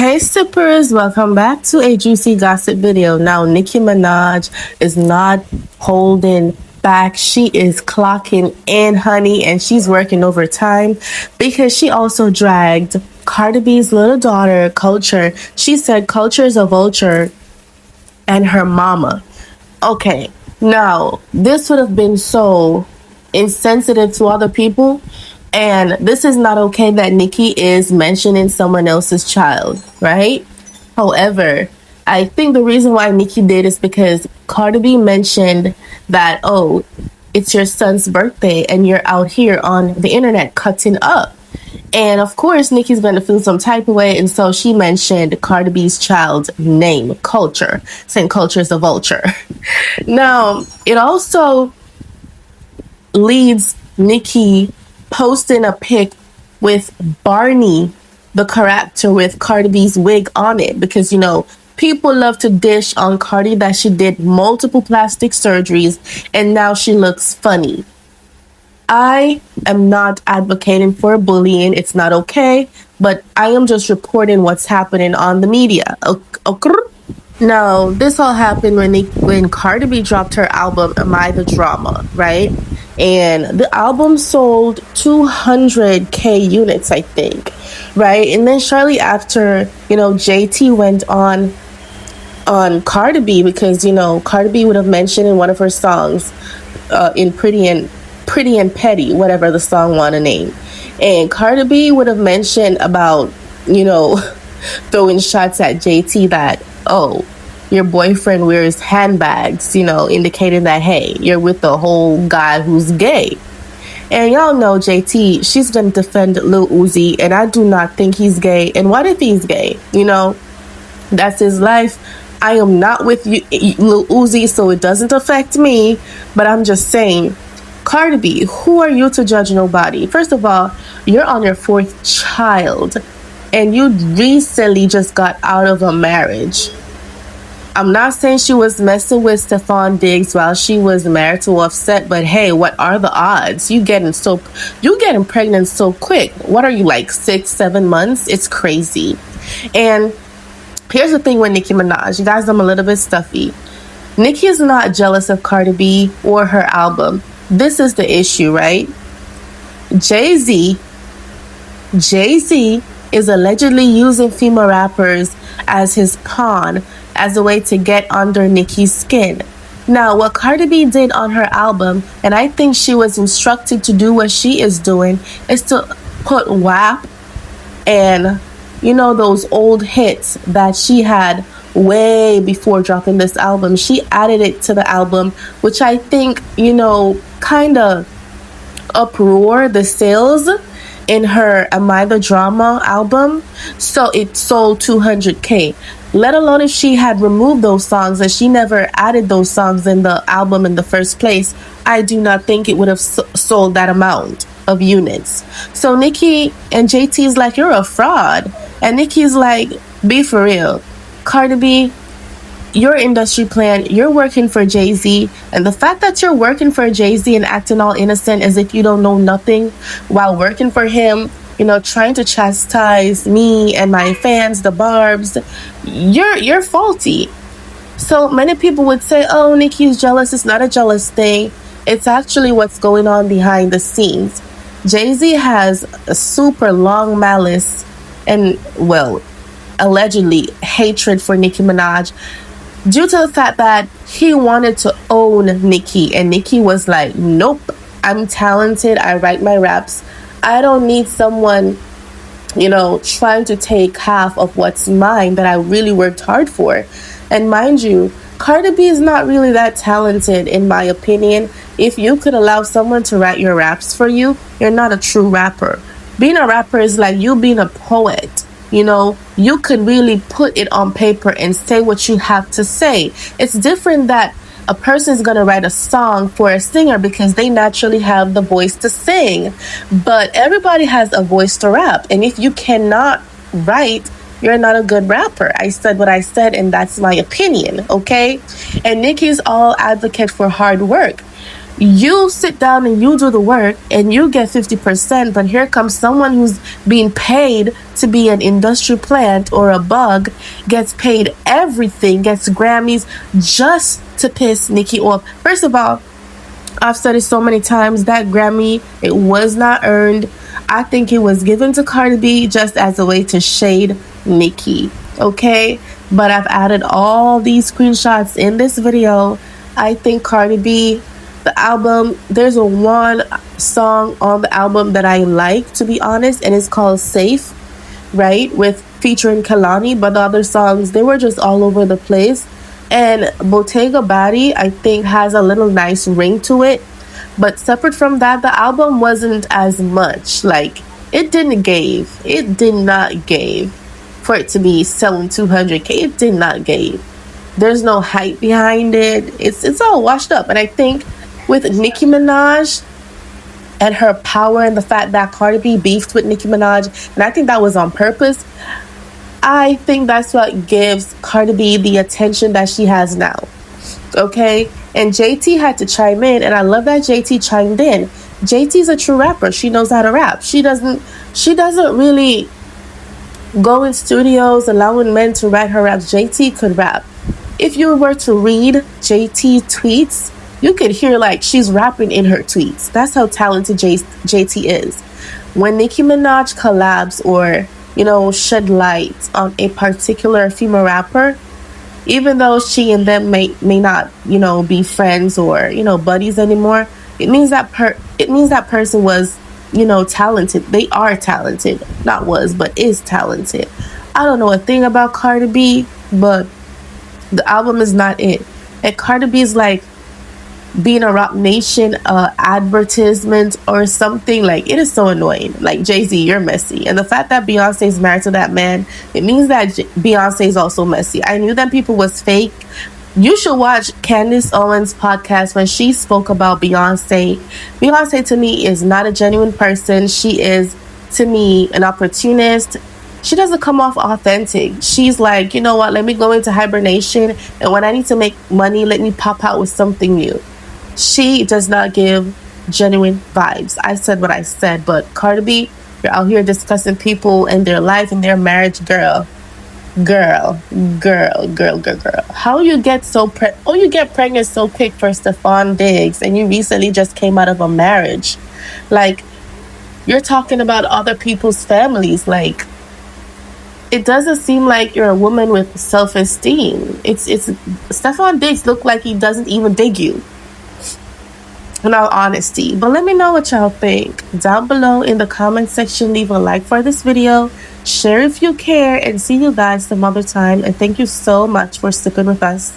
Hey sippers, welcome back to a juicy gossip video. Now Nicki Minaj is not holding back. She is clocking in, honey, and she's working overtime because she also dragged Cardib's little daughter, Culture. She said Culture is a vulture and her mama. Okay, now this would have been so insensitive to other people. And this is not okay that Nicki is mentioning someone else's child, right? However, I think the reason why Nicki did is because Cardi B mentioned that, oh, it's your son's birthday and you're out here on the internet cutting up. And of course, Nicki's going to feel some type of way. And so she mentioned Cardi B's child's name, Culture, saying Culture is a vulture. Now, it also leads Nicki posting a pic with Barney, the character with Cardi B's wig on it, because people love to dish on Cardi that she did multiple plastic surgeries and now she looks funny. I am not advocating for bullying. It's not okay, but I am just reporting what's happening on the media. Okay. Now, this all happened when Cardi B dropped her album, Am I the Drama, right? And the album sold 200K units, I think, right? And then shortly after, JT went on Cardi B because, Cardi B would have mentioned in one of her songs in Pretty and Petty, whatever the song wanna name. And Cardi B would have mentioned about, throwing shots at JT that, oh, your boyfriend wears handbags, indicating that, hey, you're with the whole guy who's gay. And y'all know JT, she's going to defend Lil Uzi, and I do not think he's gay. And what if he's gay? That's his life. I am not with you, Lil Uzi, so it doesn't affect me. But I'm just saying, Cardi B, who are you to judge nobody? First of all, you're on your fourth child, and you recently just got out of a marriage. I'm not saying she was messing with Stephon Diggs while she was married to Offset, but hey, what are the odds? You getting pregnant so quick. What are you, like 6-7 months? It's crazy. And here's the thing with Nicki Minaj. You guys, I'm a little bit stuffy. Nicki is not jealous of Cardi B or her album. This is the issue, right? Jay-Z is allegedly using female rappers as his pawn, as a way to get under Nicki's skin. Now, what Cardi B did on her album, and I think she was instructed to do what she is doing, is to put WAP and, those old hits that she had way before dropping this album. She added it to the album, which I think, kind of uproar the sales in her Am I the Drama album. So it sold 200K. Let alone if she had removed those songs and she never added those songs in the album in the first place, I do not think it would have sold that amount of units. So Nicki and JT is like, you're a fraud. And Nicki's like, be for real. Cardi B, your industry plan, you're working for Jay-Z. And the fact that you're working for Jay-Z and acting all innocent as if you don't know nothing while working for him, trying to chastise me and my fans, the Barbs, you're faulty. So many people would say, oh, Nicki's jealous. It's not a jealous thing. It's actually what's going on behind the scenes. Jay-Z has a super long malice and, well, allegedly hatred for Nicki Minaj due to the fact that he wanted to own Nicki. And Nicki was like, nope, I'm talented. I write my raps. I don't need someone, trying to take half of what's mine that I really worked hard for. And mind you, Cardi B is not really that talented, in my opinion. If you could allow someone to write your raps for you, you're not a true rapper. Being a rapper is like you being a poet. You could really put it on paper and say what you have to say. It's different that a person is going to write a song for a singer because they naturally have the voice to sing. But everybody has a voice to rap. And if you cannot write, you're not a good rapper. I said what I said, and that's my opinion, okay? And Nicki's all advocate for hard work. You sit down and you do the work and you get 50%, but here comes someone who's being paid to be an industrial plant or a bug, gets paid everything, gets Grammys just to piss Nicki off. First of all, I've said it so many times, that Grammy, it was not earned. I think it was given to Cardi B just as a way to shade Nicki, okay? But I've added all these screenshots in this video. I think Cardi B, the album, there's a one song on the album that I like, to be honest, and it's called Safe, right? With featuring Kalani, but the other songs, they were just all over the place. And Bottega Body, I think, has a little nice ring to it. But separate from that, the album wasn't as much. Like, it did not give for it to be selling 200K. It did not give. There's no hype behind it. It's all washed up. And I think with Nicki Minaj and her power and the fact that Cardi B beefed with Nicki Minaj, and I think that was on purpose, I think that's what gives Cardi B the attention that she has now. Okay? And JT had to chime in, and I love that JT chimed in. JT's a true rapper. She knows how to rap. She doesn't really go in studios allowing men to write her raps. JT could rap. If you were to read JT tweets, you could hear like she's rapping in her tweets. That's how talented JT is. When Nicki Minaj collabs or shed light on a particular female rapper, even though she and them may not, be friends or, buddies anymore, it means that person was, talented. They are talented. Not was, but is talented. I don't know a thing about Cardi B, but the album is not it. And Cardi B is like being a Rock Nation advertisement or something. Like, it is so annoying. Like, Jay-Z, you're messy. And the fact that Beyonce is married to that man, it means that Beyonce is also messy. I knew that people was fake. You should watch Candace Owens' podcast when she spoke about Beyonce. Beyonce, to me, is not a genuine person. She is, to me, an opportunist. She doesn't come off authentic. She's like, you know what, let me go into hibernation, and when I need to make money, let me pop out with something new. She does not give genuine vibes. I said what I said, but Cardi B, you're out here discussing people and their life and their marriage, girl. How you get you get pregnant so quick for Stephon Diggs, and you recently just came out of a marriage. Like, you're talking about other people's families. Like, it doesn't seem like you're a woman with self-esteem. It's Stephon Diggs look like he doesn't even dig you, in all honesty. But let me know what y'all think down below in the comment section. Leave a like for this video, share if you care, and see you guys some other time. And thank you so much for sticking with us.